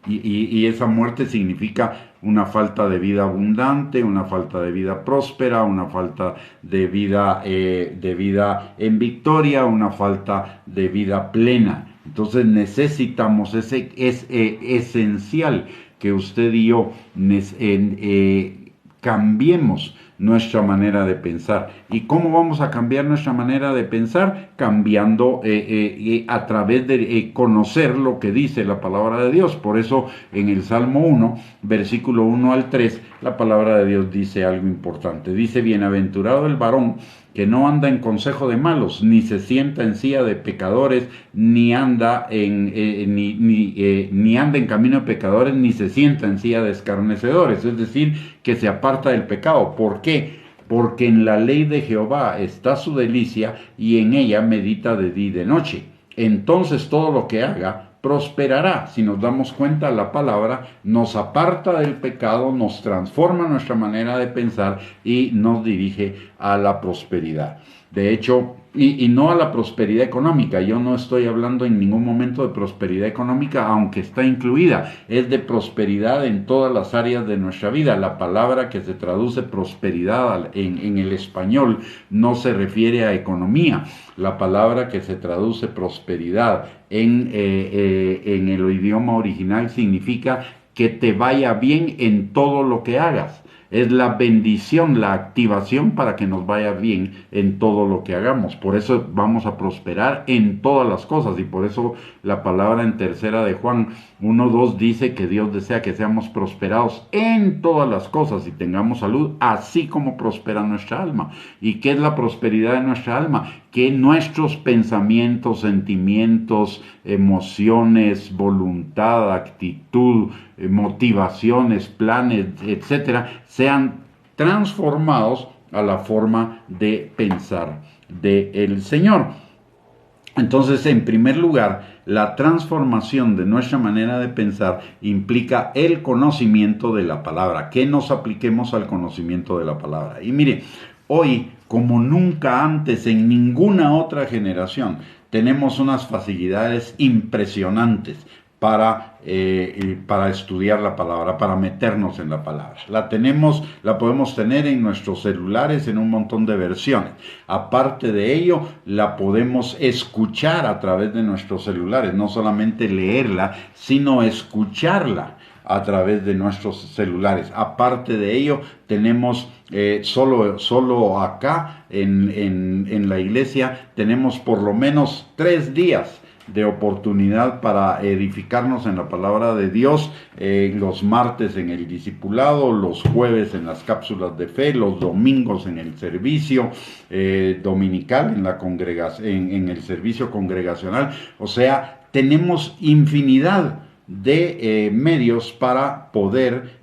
Y esa muerte significa una falta de vida abundante, una falta de vida próspera, una falta de vida en victoria, una falta de vida plena. Entonces necesitamos, es esencial que usted y yo cambiemos nuestra manera de pensar. ¿Y cómo vamos a cambiar nuestra manera de pensar? Cambiando a través de conocer lo que dice la palabra de Dios. Por eso en el Salmo 1, versículo 1 al 3, la palabra de Dios dice algo importante. Dice: bienaventurado el varón que no anda en consejo de malos, ni se sienta en silla de pecadores, ni anda ni anda en camino de pecadores, ni se sienta en silla de escarnecedores. Es decir, que se aparta del pecado. ¿Por qué? Porque en la ley de Jehová está su delicia, y en ella medita de día y de noche. Entonces todo lo que haga prosperará. Si nos damos cuenta, la palabra nos aparta del pecado, nos transforma nuestra manera de pensar y nos dirige a la prosperidad. De hecho, y no a la prosperidad económica. Yo no estoy hablando en ningún momento de prosperidad económica, aunque está incluida. Es de prosperidad en todas las áreas de nuestra vida. La palabra que se traduce prosperidad en el español no se refiere a economía. La palabra que se traduce prosperidad en el idioma original significa que te vaya bien en todo lo que hagas. Es la bendición, la activación para que nos vaya bien en todo lo que hagamos. Por eso vamos a prosperar en todas las cosas. Y por eso la palabra en tercera de Juan 1:2 dice que Dios desea que seamos prosperados en todas las cosas y tengamos salud, así como prospera nuestra alma. ¿Y qué es la prosperidad de nuestra alma? Que nuestros pensamientos, sentimientos, emociones, voluntad, actitud, motivaciones, planes, etcétera, sean transformados a la forma de pensar del Señor. Entonces, en primer lugar, la transformación de nuestra manera de pensar implica el conocimiento de la palabra, que nos apliquemos al conocimiento de la palabra. Y mire, hoy, como nunca antes en ninguna otra generación, tenemos unas facilidades impresionantes para estudiar la palabra, para meternos en la palabra. La podemos tener en nuestros celulares en un montón de versiones. Aparte de ello, la podemos escuchar a través de nuestros celulares, no solamente leerla, sino escucharla a través de nuestros celulares. Aparte de ello, tenemos solo acá en la iglesia, tenemos por lo menos 3 días de oportunidad para edificarnos en la palabra de Dios, los martes en el discipulado, los jueves en las cápsulas de fe, los domingos en el servicio dominical, en el servicio congregacional. O sea, tenemos infinidad de medios para poder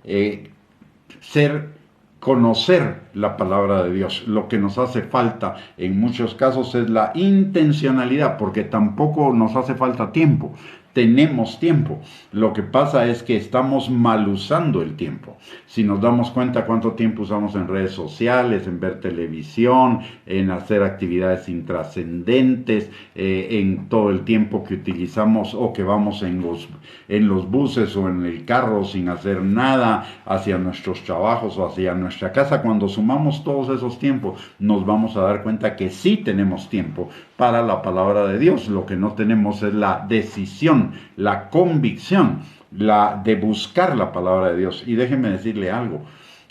conocer la palabra de Dios. Lo que nos hace falta en muchos casos es la intencionalidad, porque tampoco nos hace falta tiempo. Tenemos tiempo. Lo que pasa es que estamos mal usando el tiempo. Si nos damos cuenta cuánto tiempo usamos en redes sociales, en ver televisión, en hacer actividades intrascendentes, en todo el tiempo que utilizamos o que vamos en los buses o en el carro sin hacer nada hacia nuestros trabajos o hacia nuestra casa, cuando sumamos todos esos tiempos, nos vamos a dar cuenta que sí tenemos tiempo para la palabra de Dios. Lo que no tenemos es la decisión, la convicción, de buscar la palabra de Dios. Y déjenme decirle algo,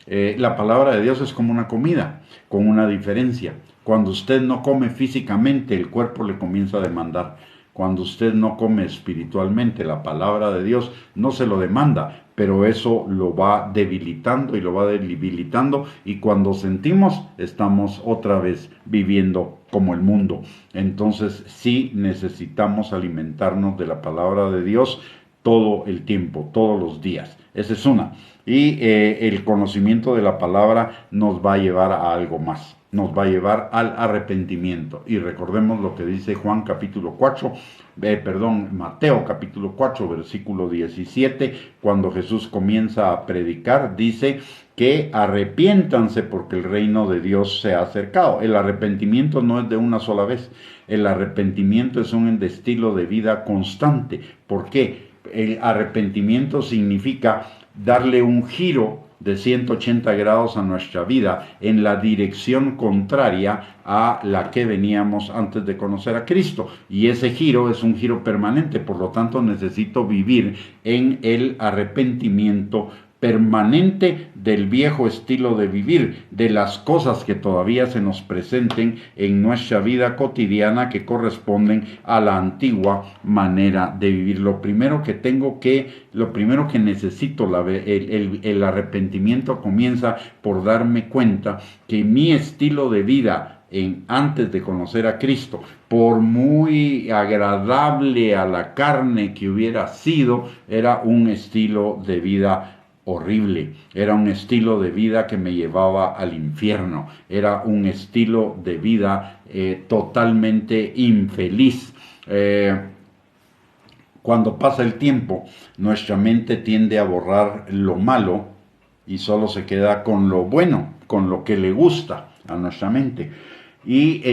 la palabra de Dios es como una comida, con una diferencia. Cuando usted no come físicamente, el cuerpo le comienza a demandar. Cuando usted no come espiritualmente, la palabra de Dios no se lo demanda, pero eso lo va debilitando y lo va debilitando, y cuando sentimos, estamos otra vez viviendo como el mundo. Entonces sí necesitamos alimentarnos de la palabra de Dios todo el tiempo, todos los días. Esa es una. Y el conocimiento de la palabra nos va a llevar a algo más. Nos va a llevar al arrepentimiento. Y recordemos lo que dice Mateo capítulo 4, versículo 17, cuando Jesús comienza a predicar, dice que arrepiéntanse porque el reino de Dios se ha acercado. El arrepentimiento no es de una sola vez. El arrepentimiento es un estilo de vida constante. ¿Por qué? El arrepentimiento significa darle un giro de 180 grados a nuestra vida en la dirección contraria a la que veníamos antes de conocer a Cristo. Y ese giro es un giro permanente, por lo tanto necesito vivir en el arrepentimiento permanente del viejo estilo de vivir, de las cosas que todavía se nos presenten en nuestra vida cotidiana que corresponden a la antigua manera de vivir. Lo primero que necesito, el arrepentimiento comienza por darme cuenta que mi estilo de vida antes de conocer a Cristo, por muy agradable a la carne que hubiera sido, era un estilo de vida horrible, era un estilo de vida que me llevaba al infierno, era un estilo de vida totalmente infeliz. Cuando pasa el tiempo, nuestra mente tiende a borrar lo malo y solo se queda con lo bueno, con lo que le gusta a nuestra mente. Y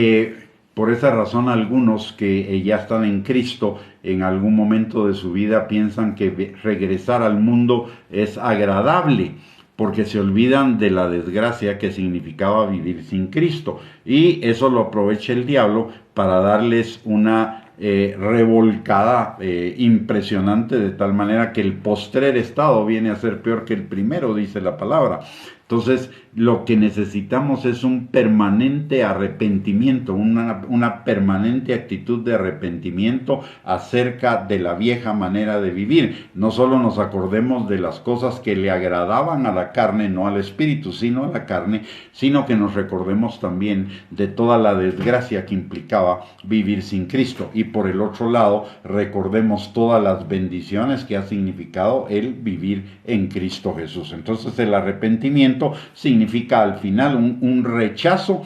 por esa razón algunos que ya están en Cristo en algún momento de su vida piensan que regresar al mundo es agradable, porque se olvidan de la desgracia que significaba vivir sin Cristo. Y eso lo aprovecha el diablo para darles una revolcada impresionante, de tal manera que el postrer estado viene a ser peor que el primero, dice la palabra. Entonces, lo que necesitamos es un permanente arrepentimiento, una permanente actitud de arrepentimiento acerca de la vieja manera de vivir. No solo nos acordemos de las cosas que le agradaban a la carne, no al espíritu, sino a la carne, sino que nos recordemos también de toda la desgracia que implicaba vivir sin Cristo. Y por el otro lado, recordemos todas las bendiciones que ha significado el vivir en Cristo Jesús. Entonces, el arrepentimiento significa al final un rechazo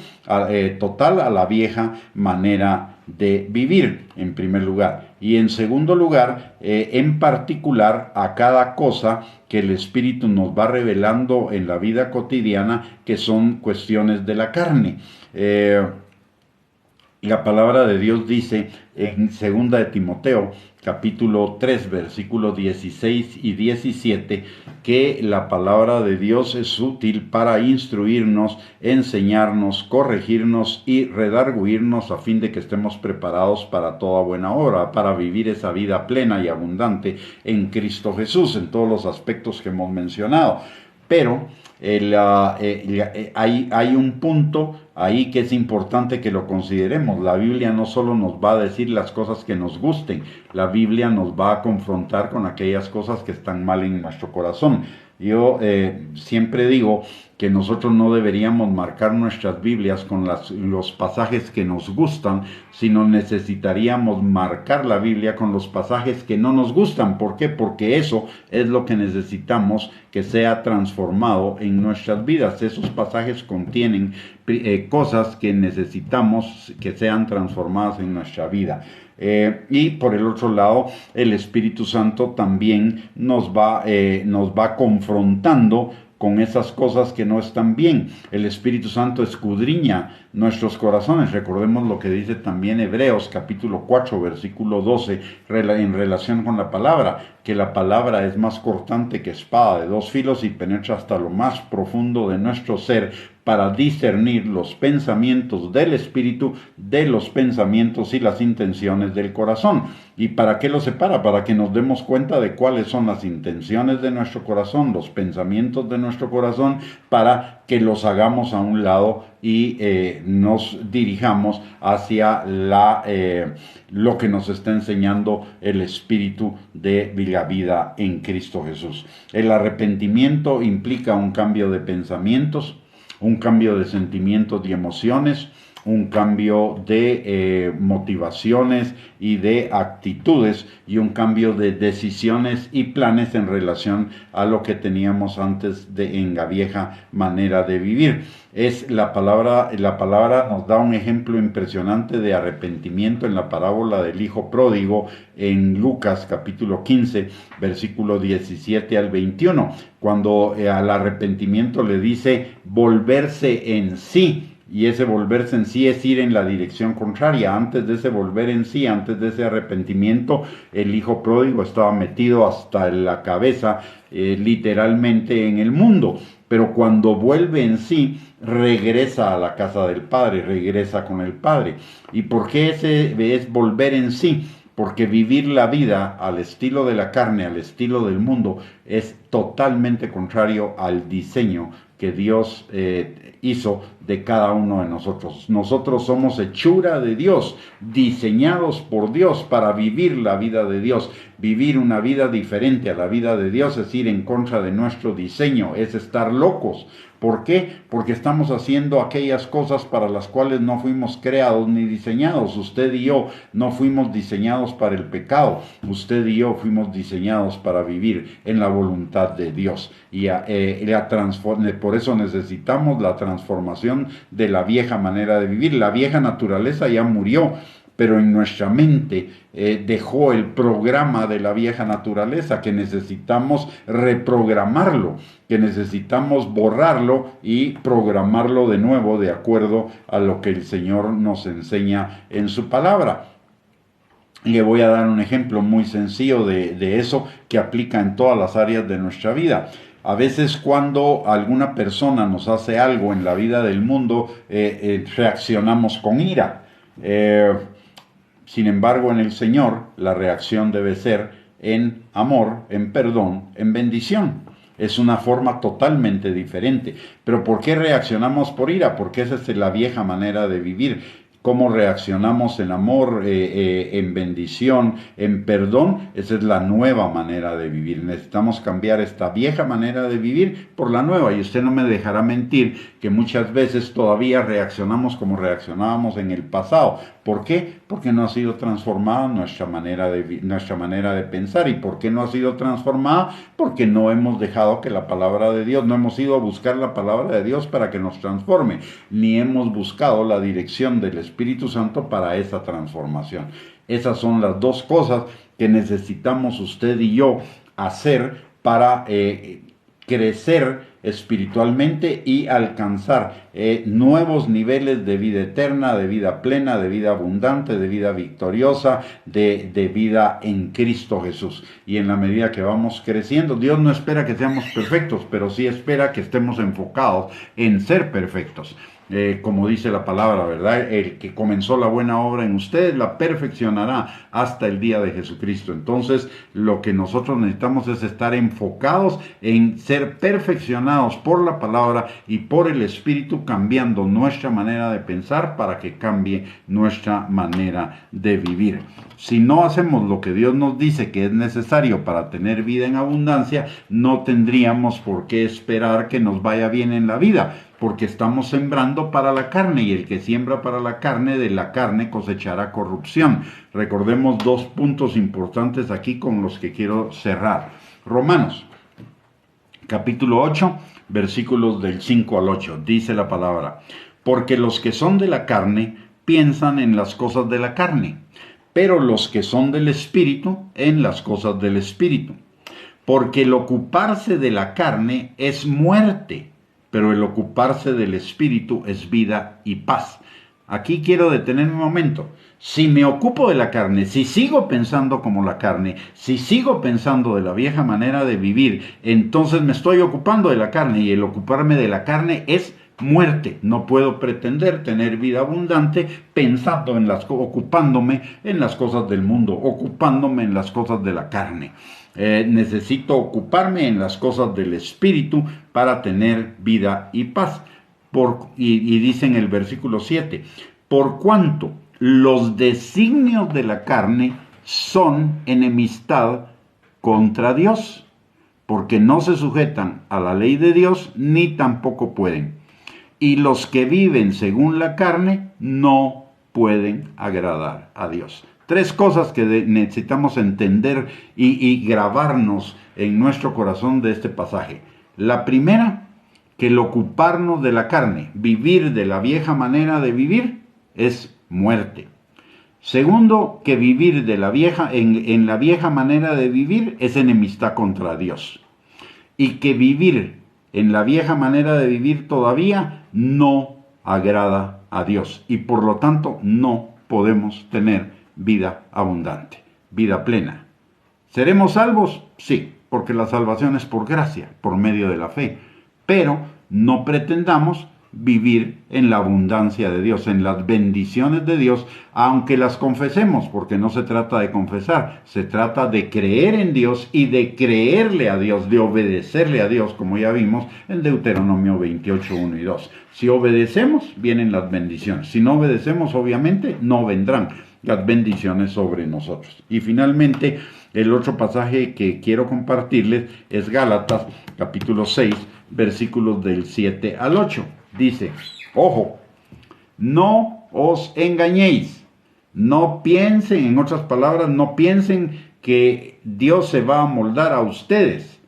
total a la vieja manera de vivir, en primer lugar. Y en segundo lugar, en particular, a cada cosa que el Espíritu nos va revelando en la vida cotidiana, que son cuestiones de la carne. La palabra de Dios dice en 2 de Timoteo, capítulo 3, versículos 16 y 17, que la palabra de Dios es útil para instruirnos, enseñarnos, corregirnos y redarguirnos a fin de que estemos preparados para toda buena obra, para vivir esa vida plena y abundante en Cristo Jesús, en todos los aspectos que hemos mencionado. Pero hay un punto ahí que es importante que lo consideremos. La Biblia no solo nos va a decir las cosas que nos gusten, la Biblia nos va a confrontar con aquellas cosas que están mal en nuestro corazón. Yo siempre digo que nosotros no deberíamos marcar nuestras Biblias con los pasajes que nos gustan, sino necesitaríamos marcar la Biblia con los pasajes que no nos gustan. ¿Por qué? Porque eso es lo que necesitamos que sea transformado en nuestras vidas. Esos pasajes contienen cosas que necesitamos que sean transformadas en nuestra vida. Y por el otro lado, el Espíritu Santo también nos va confrontando con esas cosas que no están bien. El Espíritu Santo escudriña nuestros corazones. Recordemos lo que dice también Hebreos capítulo 4, versículo 12, en relación con la palabra, que la palabra es más cortante que espada de dos filos y penetra hasta lo más profundo de nuestro ser, para discernir los pensamientos del Espíritu de los pensamientos y las intenciones del corazón. ¿Y para qué lo separa? Para que nos demos cuenta de cuáles son las intenciones de nuestro corazón, los pensamientos de nuestro corazón, para que los hagamos a un lado y nos dirijamos hacia lo que nos está enseñando el Espíritu de la vida en Cristo Jesús. El arrepentimiento implica un cambio de pensamientos, un cambio de sentimientos y emociones, un cambio de motivaciones y de actitudes, y un cambio de decisiones y planes en relación a lo que teníamos antes en la vieja manera de vivir. La palabra nos da un ejemplo impresionante de arrepentimiento en la parábola del hijo pródigo en Lucas capítulo 15, versículo 17 al 21, cuando al arrepentimiento le dice volverse en sí. Y ese volverse en sí es ir en la dirección contraria. Antes de ese volver en sí, antes de ese arrepentimiento, el hijo pródigo estaba metido hasta la cabeza, literalmente en el mundo. Pero cuando vuelve en sí, regresa a la casa del Padre, regresa con el Padre. ¿Y por qué ese es volver en sí? Porque vivir la vida al estilo de la carne, al estilo del mundo, es totalmente contrario al diseño que Dios hizo de cada uno de nosotros. Nosotros somos hechura de Dios, diseñados por Dios para vivir la vida de Dios. Vivir una vida diferente a la vida de Dios es ir en contra de nuestro diseño, es estar locos. ¿Por qué? Porque estamos haciendo aquellas cosas para las cuales no fuimos creados ni diseñados. Usted y yo no fuimos diseñados para el pecado. Usted y yo fuimos diseñados para vivir en la voluntad de Dios. Y por eso necesitamos la transformación de la vieja manera de vivir. La vieja naturaleza ya murió, pero en nuestra mente dejó el programa de la vieja naturaleza, que necesitamos reprogramarlo, que necesitamos borrarlo y programarlo de nuevo de acuerdo a lo que el Señor nos enseña en su palabra. Le voy a dar un ejemplo muy sencillo de eso que aplica en todas las áreas de nuestra vida. A veces cuando alguna persona nos hace algo en la vida del mundo, reaccionamos con ira. Sin embargo, en el Señor la reacción debe ser en amor, en perdón, en bendición. Es una forma totalmente diferente. Pero ¿por qué reaccionamos por ira? Porque esa es la vieja manera de vivir. Cómo reaccionamos en amor, en bendición, en perdón, esa es la nueva manera de vivir. Necesitamos cambiar esta vieja manera de vivir por la nueva. Y usted no me dejará mentir que muchas veces todavía reaccionamos como reaccionábamos en el pasado. ¿Por qué? Porque no ha sido transformada nuestra manera de pensar. ¿Y por qué no ha sido transformada? Porque no hemos dejado que la palabra de Dios, no hemos ido a buscar la palabra de Dios para que nos transforme, ni hemos buscado la dirección del Espíritu Santo para esa transformación. Esas son las dos cosas que necesitamos usted y yo hacer para crecer espiritualmente y alcanzar nuevos niveles de vida eterna, de vida plena, de vida abundante, de vida victoriosa, de vida en Cristo Jesús. Y en la medida que vamos creciendo, Dios no espera que seamos perfectos, pero sí espera que estemos enfocados en ser perfectos. Como dice la palabra, ¿verdad? El que comenzó la buena obra en ustedes la perfeccionará hasta el día de Jesucristo. Entonces, lo que nosotros necesitamos es estar enfocados en ser perfeccionados por la palabra y por el Espíritu, cambiando nuestra manera de pensar para que cambie nuestra manera de vivir. Si no hacemos lo que Dios nos dice que es necesario para tener vida en abundancia, no tendríamos por qué esperar que nos vaya bien en la vida, porque estamos sembrando para la carne, y el que siembra para la carne, de la carne cosechará corrupción. Recordemos dos puntos importantes aquí con los que quiero cerrar. Romanos, capítulo 8, versículos del 5 al 8, dice la palabra: porque los que son de la carne piensan en las cosas de la carne, pero los que son del Espíritu en las cosas del Espíritu. Porque el ocuparse de la carne es muerte, pero el ocuparse del Espíritu es vida y paz. Aquí quiero detenerme un momento. Si me ocupo de la carne, si sigo pensando como la carne, si sigo pensando de la vieja manera de vivir, entonces me estoy ocupando de la carne, y el ocuparme de la carne es muerte. No puedo pretender tener vida abundante pensando ocupándome en las cosas del mundo, ocupándome en las cosas de la carne. Necesito ocuparme en las cosas del Espíritu para tener vida y paz. Y dice en el versículo 7, por cuanto los designios de la carne son enemistad contra Dios, porque no se sujetan a la ley de Dios, ni tampoco pueden. Y los que viven según la carne no pueden agradar a Dios. Tres cosas que necesitamos entender y grabarnos en nuestro corazón de este pasaje. La primera, que el ocuparnos de la carne, vivir de la vieja manera de vivir, es muerte. Segundo, que vivir de la vieja, en la vieja manera de vivir es enemistad contra Dios. Y que vivir en la vieja manera de vivir todavía no agrada a Dios. Y por lo tanto no podemos tener vida abundante, vida plena. ¿Seremos salvos? Sí, porque la salvación es por gracia, por medio de la fe. Pero no pretendamos vivir en la abundancia de Dios, en las bendiciones de Dios, aunque las confesemos, porque no se trata de confesar, se trata de creer en Dios y de creerle a Dios, de obedecerle a Dios, como ya vimos en Deuteronomio 28, 1 y 2. Si obedecemos, vienen las bendiciones. Si no obedecemos, obviamente, no vendrán las bendiciones sobre nosotros. Y finalmente, el otro pasaje que quiero compartirles es Gálatas, capítulo 6, versículos del 7 al 8. Dice, ojo, no os engañéis, no piensen, en otras palabras, no piensen que Dios se va a amoldar a ustedes.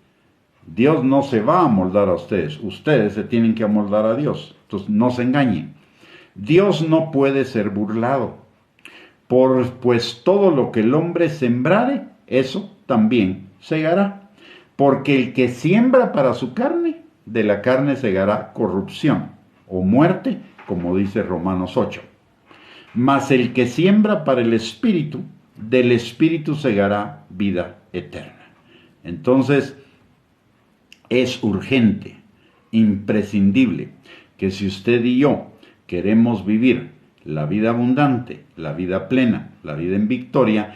Dios no se va a amoldar a ustedes, ustedes se tienen que amoldar a Dios. Entonces, no se engañen. Dios no puede ser burlado, Pues todo lo que el hombre sembrare, eso también segará. Porque el que siembra para su carne, de la carne segará corrupción o muerte, como dice Romanos 8. Mas el que siembra para el Espíritu, del Espíritu segará vida eterna. Entonces, es urgente, imprescindible, que si usted y yo queremos vivir la vida abundante, la vida plena, la vida en victoria,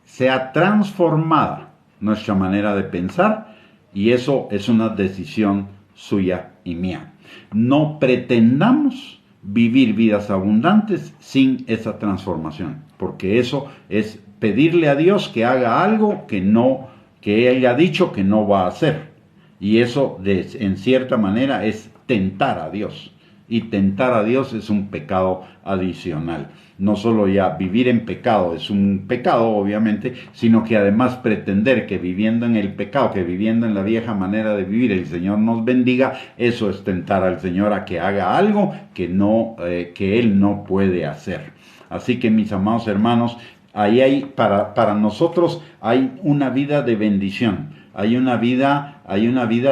sea transformada nuestra manera de pensar, y eso es una decisión suya y mía. No pretendamos vivir vidas abundantes sin esa transformación, porque eso es pedirle a Dios que haga algo que Él ha dicho que no va a hacer. Y eso, en cierta manera, es tentar a Dios. Y tentar a Dios es un pecado adicional. No solo ya vivir en pecado es un pecado, obviamente, sino que además pretender que viviendo en el pecado, que viviendo en la vieja manera de vivir, el Señor nos bendiga, eso es tentar al Señor a que haga algo que Él no puede hacer. Así que, mis amados hermanos, ahí para nosotros hay una vida de bendición. Hay una vida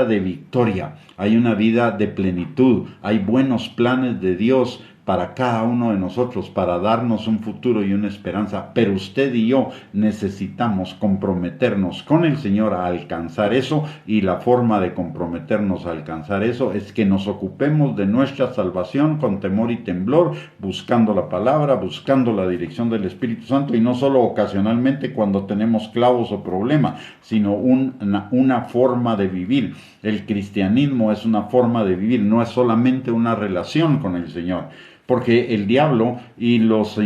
de victoria, hay una vida de plenitud, hay buenos planes de Dios para cada uno de nosotros, para darnos un futuro y una esperanza. Pero usted y yo necesitamos comprometernos con el Señor a alcanzar eso, y la forma de comprometernos a alcanzar eso es que nos ocupemos de nuestra salvación con temor y temblor, buscando la palabra, buscando la dirección del Espíritu Santo, y no solo ocasionalmente cuando tenemos clavos o problemas, sino una forma de vivir. El cristianismo es una forma de vivir, no es solamente una relación con el Señor. Porque el diablo y los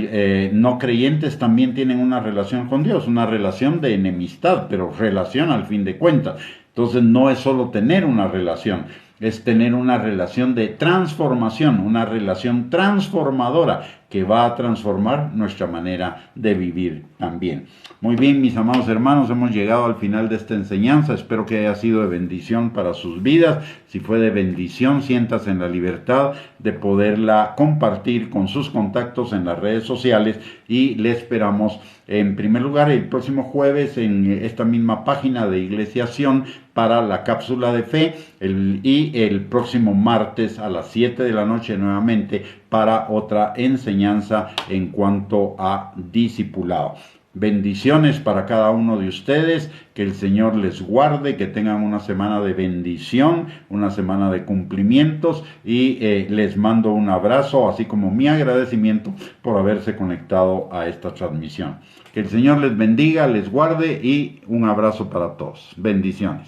no creyentes también tienen una relación con Dios, una relación de enemistad, pero relación al fin de cuentas. Entonces no es solo tener una relación, es tener una relación de transformación, una relación transformadora que va a transformar nuestra manera de vivir también. Muy bien, mis amados hermanos, hemos llegado al final de esta enseñanza. Espero que haya sido de bendición para sus vidas. Si fue de bendición, siéntase en la libertad de poderla compartir con sus contactos en las redes sociales, y le esperamos en primer lugar el próximo jueves en esta misma página de Iglesia Sion para la cápsula de fe, y el próximo martes a las 7 de la noche nuevamente para otra enseñanza en cuanto a discipulado. Bendiciones para cada uno de ustedes, que el Señor les guarde, que tengan una semana de bendición, una semana de cumplimientos, y les mando un abrazo, así como mi agradecimiento por haberse conectado a esta transmisión. Que el Señor les bendiga, les guarde, y un abrazo para todos. Bendiciones.